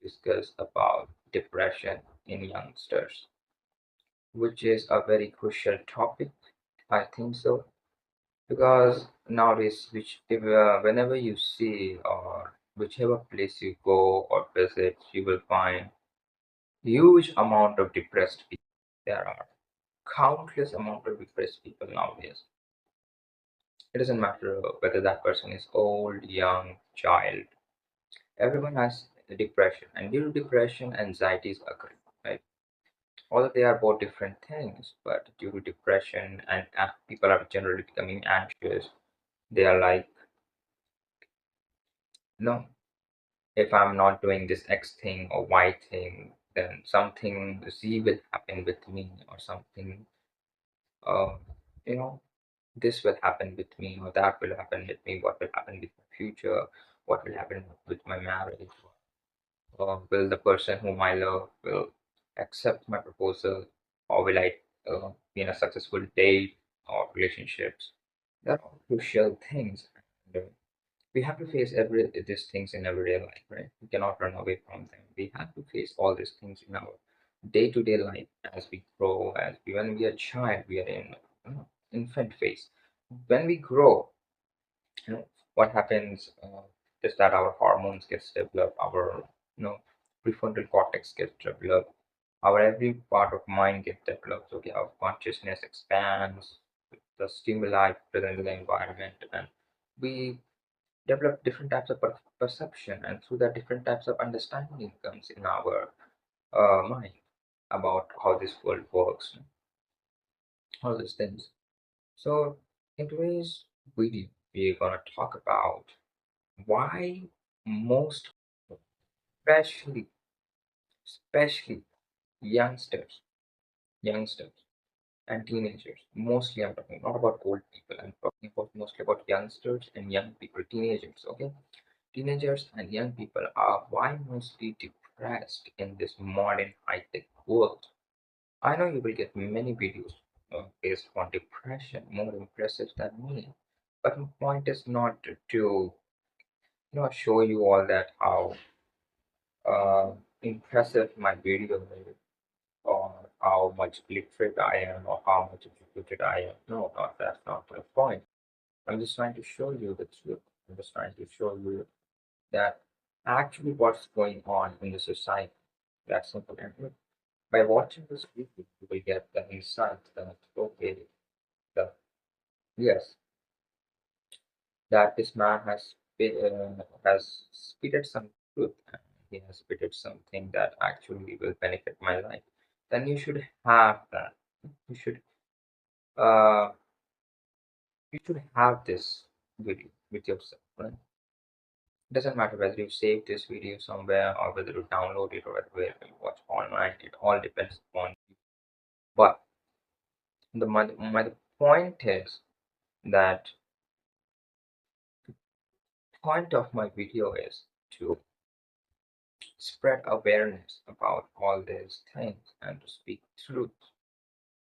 discuss about depression in youngsters, which is a very crucial topic. I think so because nowadays, whenever you see or whichever place you go or visit, you will find huge amount of depressed people. There are countless amount of depressed people nowadays. It doesn't matter whether that person is old, young, child. Everyone has depression, and due to depression, anxiety is occurring. Right? Although they are both different things, but due to depression and people are generally becoming anxious, they are like, no, if I'm not doing this X thing or Y thing, then something Z will happen with me, or something, uh, you know, this will happen with me, or that will happen with me. What will happen with my future? What will happen with my marriage? Will the person whom I love will accept my proposal, or will I be in a successful date or relationships? They're all crucial things. And, we have to face every these things in everyday life, right? We cannot run away from them. We have to face all these things in our day-to-day life as we grow. When we are a child, we are in infant phase. When we grow, what happens is that our hormones gets developed, our prefrontal cortex gets developed, our every part of mind gets developed. Okay, our consciousness expands with the stimuli present in the environment, and we develop different types of perception, and through that different types of understanding comes in our mind about how this world works, all these things. So in today's video, we're gonna talk about why most, especially youngsters and teenagers, mostly I'm talking not about old people, I'm talking about mostly about youngsters and young people, teenagers. Okay, teenagers and young people are why mostly depressed in this modern high-tech world. I know you will get many videos based on depression more impressive than me, but my point is not to show you all that how uh, impressive my video is, or how much literate I am, or how much educated I am. No, not that's not the point. I'm just trying to show you the truth. I'm just trying to show you that actually what's going on in the society. That's simple. And by watching this video, you will get the insight that okay, the yes, that this man has spitted some truth, and he has spitted something that actually will benefit my life. Then you should have that. You should uh you should have this video with yourself, right? It doesn't matter whether you save this video somewhere or whether you download it or whether you watch online. It all depends upon you. But my point is that point of my video is to spread awareness about all these things and to speak truth,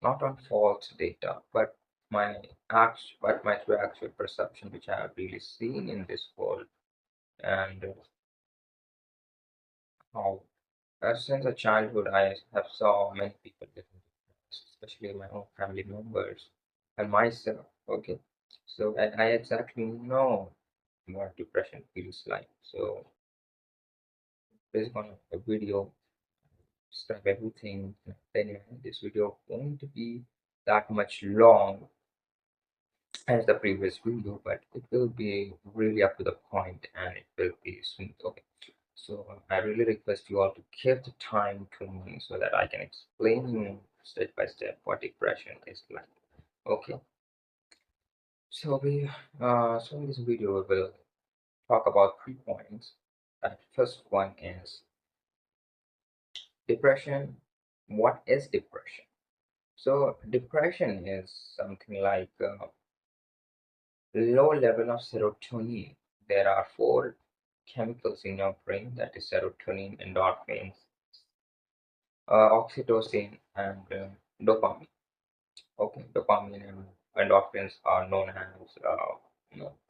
not on false data, but my true actual perception, which I have really seen in this world, and how since a childhood I have saw many people getting depressed, especially my own family members and myself. Okay, so I exactly know what depression feels like. So based on a video, describe everything. Then this video going to be that much long as the previous video, but it will be really up to the point and it will be smooth. Okay, so I really request you all to give the time to me so that I can explain you step by step what depression is like. Okay, so in this video we will talk about 3 points. First one is depression. What is depression? So depression is something like low level of serotonin. There are four chemicals in your brain, that is serotonin, endorphins, oxytocin, and dopamine. Okay, dopamine and endorphins are known as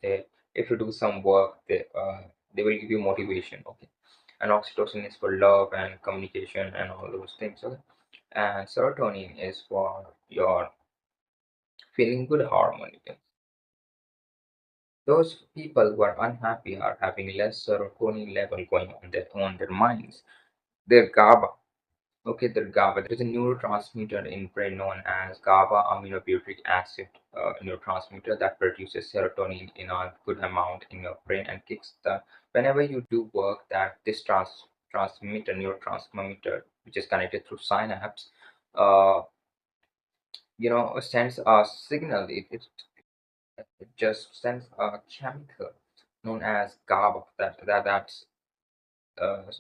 they if you do some work they will give you motivation. Okay, And oxytocin is for love and communication and all those things. Okay? And serotonin is for your feeling good hormone. Those people who are unhappy are having less serotonin level going on their minds. Their GABA. Okay, the GABA. There is a neurotransmitter in brain known as GABA aminobutyric acid neurotransmitter that produces serotonin in a good amount in your brain and kicks the whenever you do work that this transmitter neurotransmitter which is connected through synapse uh, sends a signal. It just sends a chemical known as GABA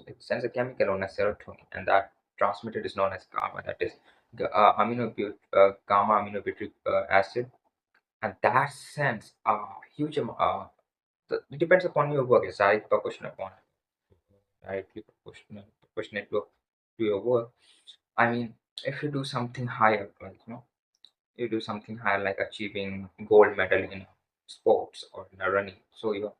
it sends a chemical known as serotonin, and that transmitter is known as GABA. That is gamma aminobutyric acid, and that sends a huge amount. It depends upon your work. It's directly proportionate to your work. I mean, if you do something higher, like you do something higher, like achieving gold medal in sports or in a running, so your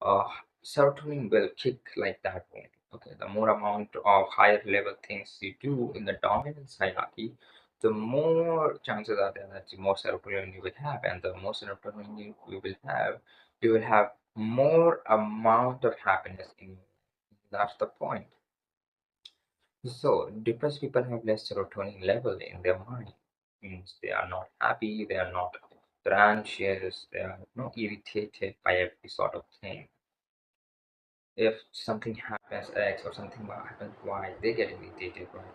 uh, serotonin will kick like that only. Okay, the more amount of higher level things you do in the dominance hierarchy, the more chances are there that the more serotonin you will have, and the more serotonin you will have, you will have more amount of happiness in you. That's the point. So depressed people have less serotonin level in their mind. Means they are not happy, they are not they're anxious, they are not irritated by every sort of thing. If something happens X or something happens Y, they get irritated, right?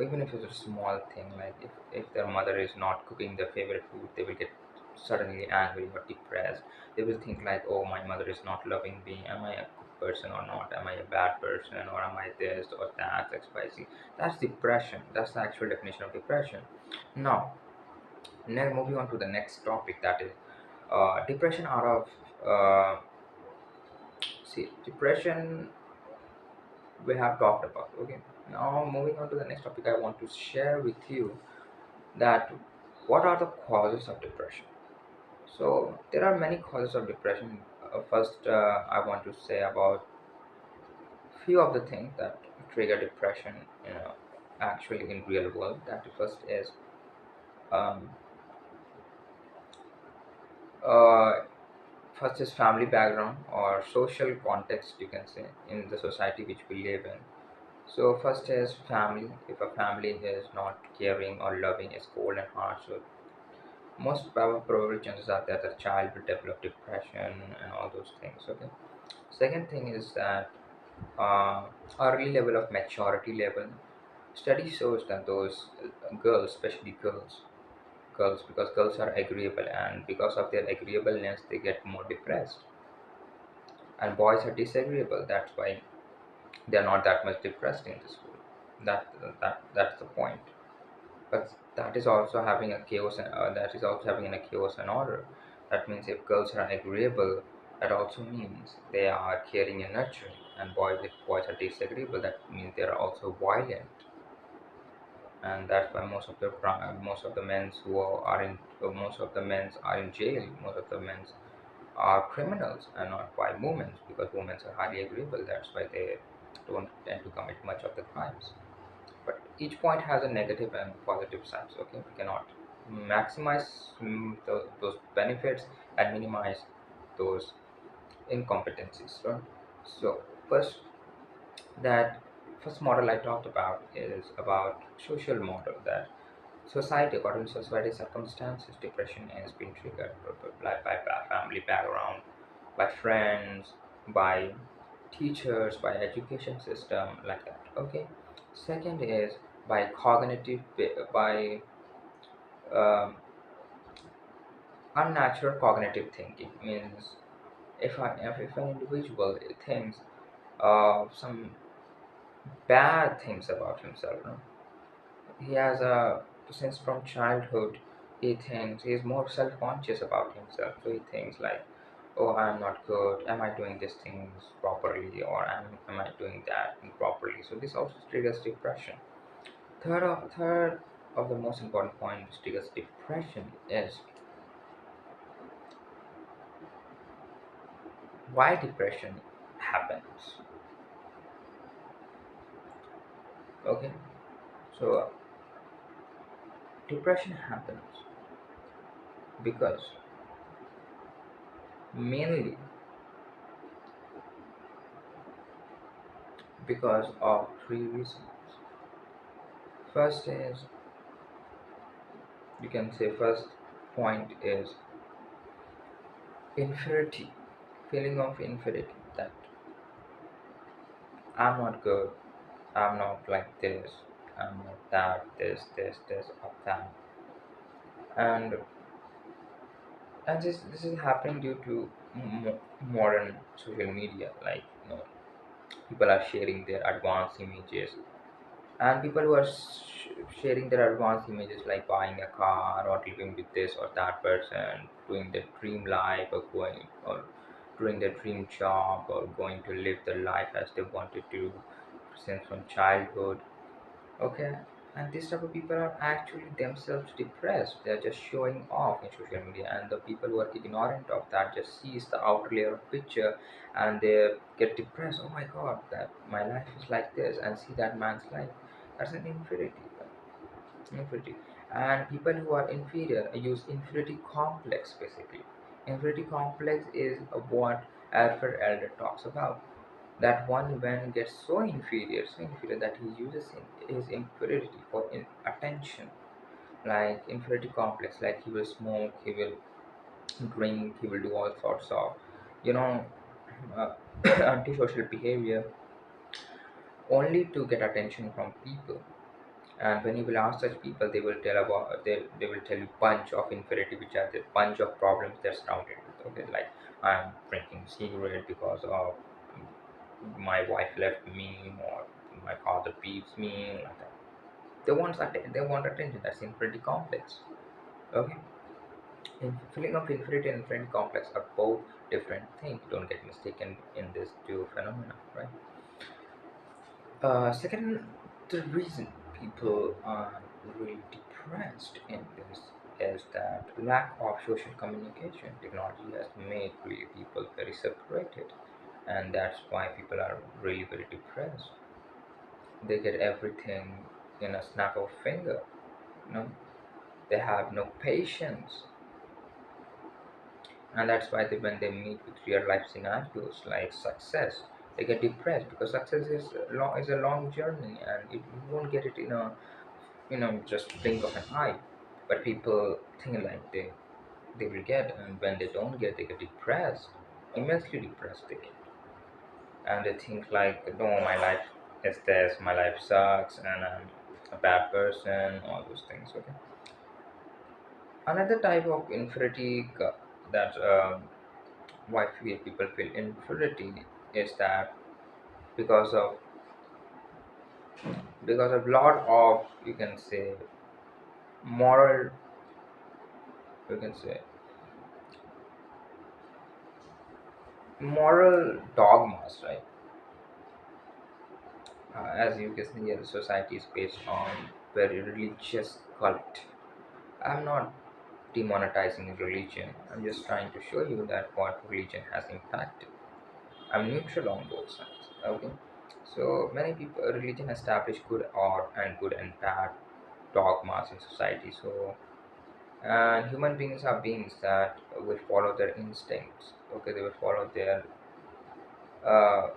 Even if it's a small thing, like if their mother is not cooking their favorite food, they will get suddenly angry or depressed. They will think like, oh, my mother is not loving me. Am I a good person or not? Am I a bad person or am I this or that, XYZ? That's depression. That's the actual definition of depression. Now, moving on to the next topic, that is depression out of see depression we have talked about. Okay, now moving on to the next topic, I want to share with you that what are the causes of depression. So there are many causes of depression. First, I want to say about few of the things that trigger depression, actually in real world. That the first is um, uh, first is family background or social context, you can say, in the society which we live in. So first is family. If a family is not caring or loving, is cold and harsh, so most probably chances are that the child will develop depression and all those things. Okay. Second thing is that early level of maturity level. Study shows that those girls, especially girls, because girls are agreeable, and because of their agreeableness, they get more depressed. And boys are disagreeable. That's why they're not that much depressed in the school. That's the point. But that is also having a chaos, and that is also having a chaos and order. That means if girls are agreeable, that also means they are caring and nurturing, and if boys are disagreeable, that means they are also violent. And that's why most of the men who are in most of the men are in jail. Most of the men are criminals and not by women, because women are highly agreeable. That's why they don't tend to commit much of the crimes. But each point has a negative and positive sides. Okay, we cannot maximize those benefits and minimize those incompetencies, right? So that first model I talked about is about social model, that society, according to society circumstances, depression has been triggered by family background, by friends, by teachers, by education system, like that. Okay. Second is by by um, unnatural cognitive thinking. Means if an individual thinks some bad things about himself, no? He has a since from childhood he thinks he is more self-conscious about himself, so he thinks like, oh, I'm not good, am I doing these things properly, or am I doing that improperly? So this also triggers depression. Third of the most important point which triggers depression is why depression happens. Okay, so depression happens because mainly because of three reasons. First is, you can say, first point is inferiority, feeling of inferiority, that I'm not good, I'm not like this, I'm not that, this, or that. And this is happening due to modern social media. Like, people are sharing their advanced images, and people who are sharing their advanced images, like buying a car or living with this or that person, doing their dream life, or going, or doing their dream job, or going to live their life as they wanted to since from childhood. Okay, and these type of people are actually themselves depressed. They're just showing off in social media, and the people who are ignorant of that just sees the outer layer of picture, and they get depressed. Oh my god, that my life is like this, and see that man's life. That's an inferiority, inferiority. And people who are inferior use inferiority complex, basically. Inferiority complex is what Alfred Elder talks about, that one man gets so inferior that he uses his inferiority for attention, like inferiority complex, like he will smoke, he will drink, he will do all sorts of, you know, uh, antisocial behavior, only to get attention from people. And when you will ask such people, they will tell about, they will tell you bunch of inferiority, which are the bunch of problems they're surrounded with. Okay, like, I'm drinking cigarette because of my wife left me, or my father beats me, like that. They want attention. That's inferiority complex. Okay, feeling of inferiority and inferiority complex are both different things. Don't get mistaken in this two phenomena, right? Second, the reason people are really depressed in this is that lack of social communication. Technology has made really people very separated, and that's why people are really very depressed. They get everything in a snap of a finger. You know, they have no patience, and that's why when they meet with real life scenarios like success, they get depressed, because success is a long journey, and you won't get it in a, just blink of an eye. But people think like they will get, and when they don't get, they get depressed, immensely depressed they get, and they think like, no, my life is this, my life sucks, and I'm a bad person, all those things. Okay, another type of inferiority that why people feel inferiority is that because of lot of, you can say, moral, you can say, moral dogmas, right? As you can see here, the society is based on very religious cult. I'm not demonetizing religion. I'm just trying to show you that what religion has impacted. I'm neutral on both sides. Okay. So many people, religion establish good or and good and bad dogmas in society. So, and human beings are beings that will follow their instincts. Okay, they will follow their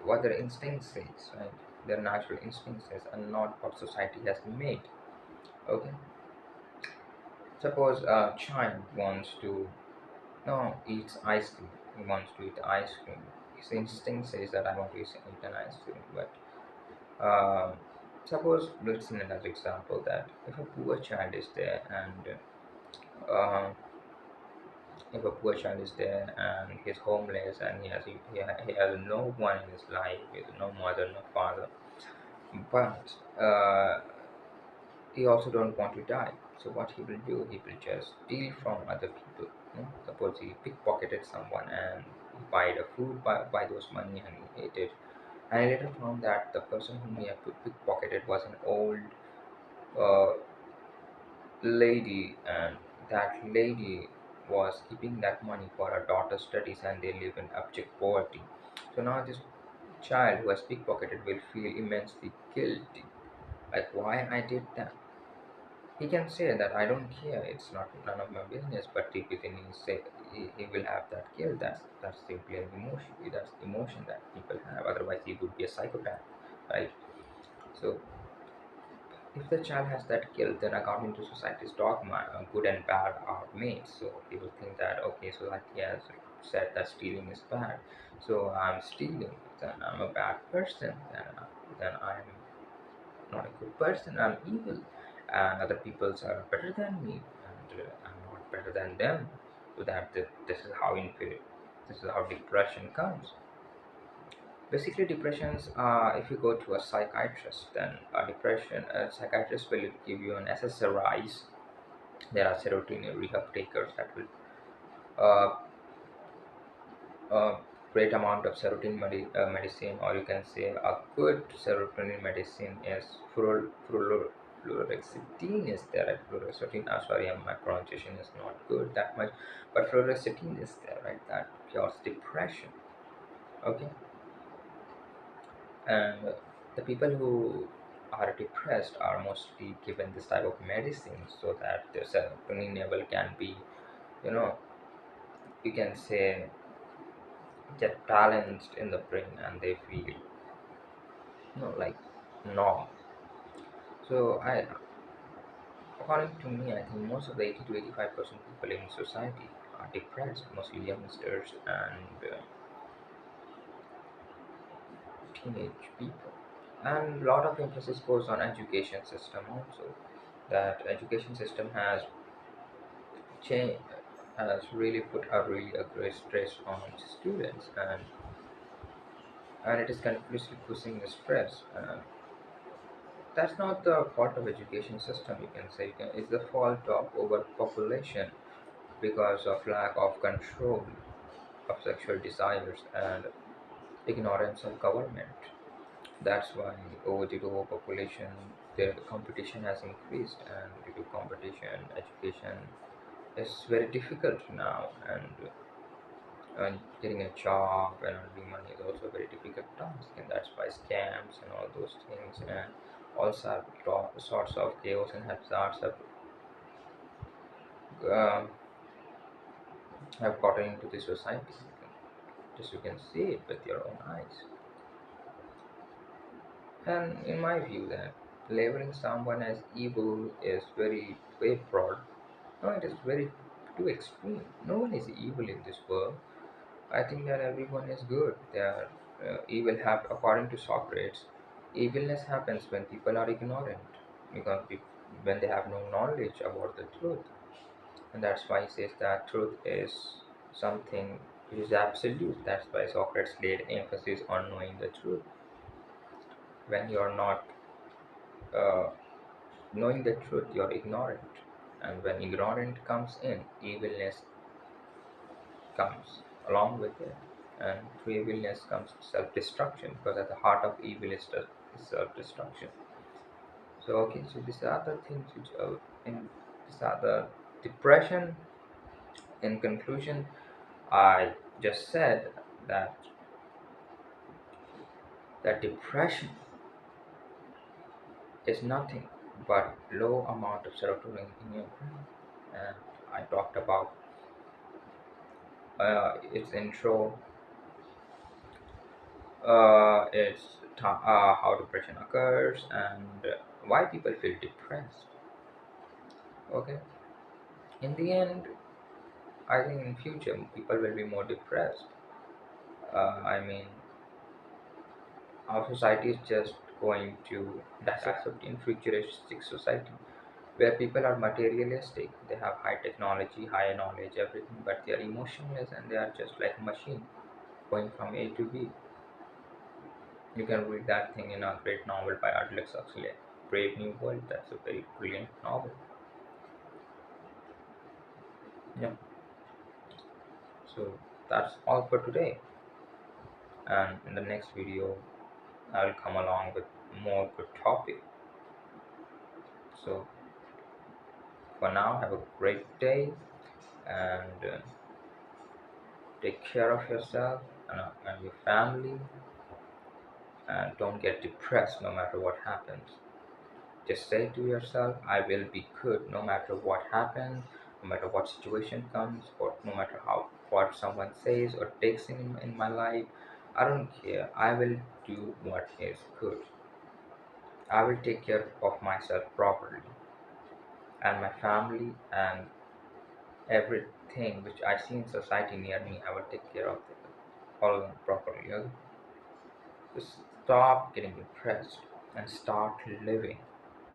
what their instinct says, right? Their natural instinct says, and not what society has made. Okay. Suppose a child wants to, no, eats ice cream. He wants to eat ice cream. His instinct says that I want to eat an ice cream. But suppose, let's see another example, that if a poor child is there, and if a poor child is there and he's homeless, and he has no one in his life, he has no mother, no father, but he also don't want to die. So what he will do, he will just steal from other people. Suppose he pickpocketed someone, and he bought a food by those money, and he ate it. And I later found that the person whom he had pickpocketed was an old uh, lady, and that lady was keeping that money for her daughter's studies, and they live in abject poverty. So now this child who has pickpocketed will feel immensely guilty. like why I did that. He can say that I don't care, it's not none of my business, but deep within he will have that guilt. That's simply an emotion. That's emotion that people have. Otherwise, he would be a psychopath, right? So if the child has that guilt, then according to society's dogma, good and bad are made. So he will think that okay, society has said that stealing is bad, so I'm stealing. Then I'm a bad person. Then I'm not a good person. I'm evil, and other peoples are better than me, and I'm not better than them. So this is how this is how depression comes. Basically, depressions. If you go to a psychiatrist, then a psychiatrist will give you an SSRIs. There are serotonin rehab takers that will uh, uh, great amount of medicine, or you can say a good serotonin medicine is fluoxetine is there. Right? Fluoxetine. Sorry, my pronunciation is not good that much, but fluoxetine is there, right? That cures depression. Okay, and the people who are depressed are mostly given this type of medicine so that their serotonin level can be, you know, you can say get balanced in the brain, and they feel, like norm. So according to me, I think most of the 80 to 85% people in society are depressed, mostly youngsters and teenage people. And a lot of emphasis goes on education system also. That education system change has really put a great stress on students, and it is continuously pushing the stress. That's not the fault of education system, you can say. It's the fault of overpopulation because of lack of control of sexual desires and ignorance of government. That's why due to overpopulation, the competition has increased, and due to competition, education is very difficult now, and getting a job and earning money is also a very difficult task, and that's why scams and all those things and all sorts of chaos and hazards have gotten into the society. Just you can see it with your own eyes. And in my view, that labeling someone as evil is very broad. No, it is very too extreme. No one is evil in this world. I think that everyone is good. They are evil. According to Socrates, evilness happens when people are ignorant, because when they have no knowledge about the truth, and that's why he says that truth is something which is absolute. That's why Socrates laid emphasis on knowing the truth. When you are not uh, knowing the truth, you're ignorant, and when ignorant comes in, evilness comes along with it, and through evilness comes self-destruction, because at the heart of evil is self-destruction. So okay, so these are the things which in these are the depression. In conclusion, I just said that depression is nothing but low amount of serotonin in your brain, and I talked about its intro, how depression occurs, and why people feel depressed. Okay, in the end, I think in future people will be more depressed. I mean, our society is just going to dissect in futuristic society where people are materialistic. They have high technology, high knowledge, everything, but they are emotionless, and they are just like a machine going from A to B. You can read that thing in a great novel by Aldous Huxley, Brave New World. That's a very brilliant novel. Yeah. So that's all for today. And in the next video, I'll come along with more good topic. So for now, have a great day, and take care of yourself and your family, and don't get depressed no matter what happens. Just say to yourself, I will be good no matter what happens, no matter what situation comes, or no matter how what someone says or takes in my life. I don't care. I will do what is good. I will take care of myself properly and my family and everything which I see in society near me. I will take care of it all of them properly. Just stop getting depressed and start living.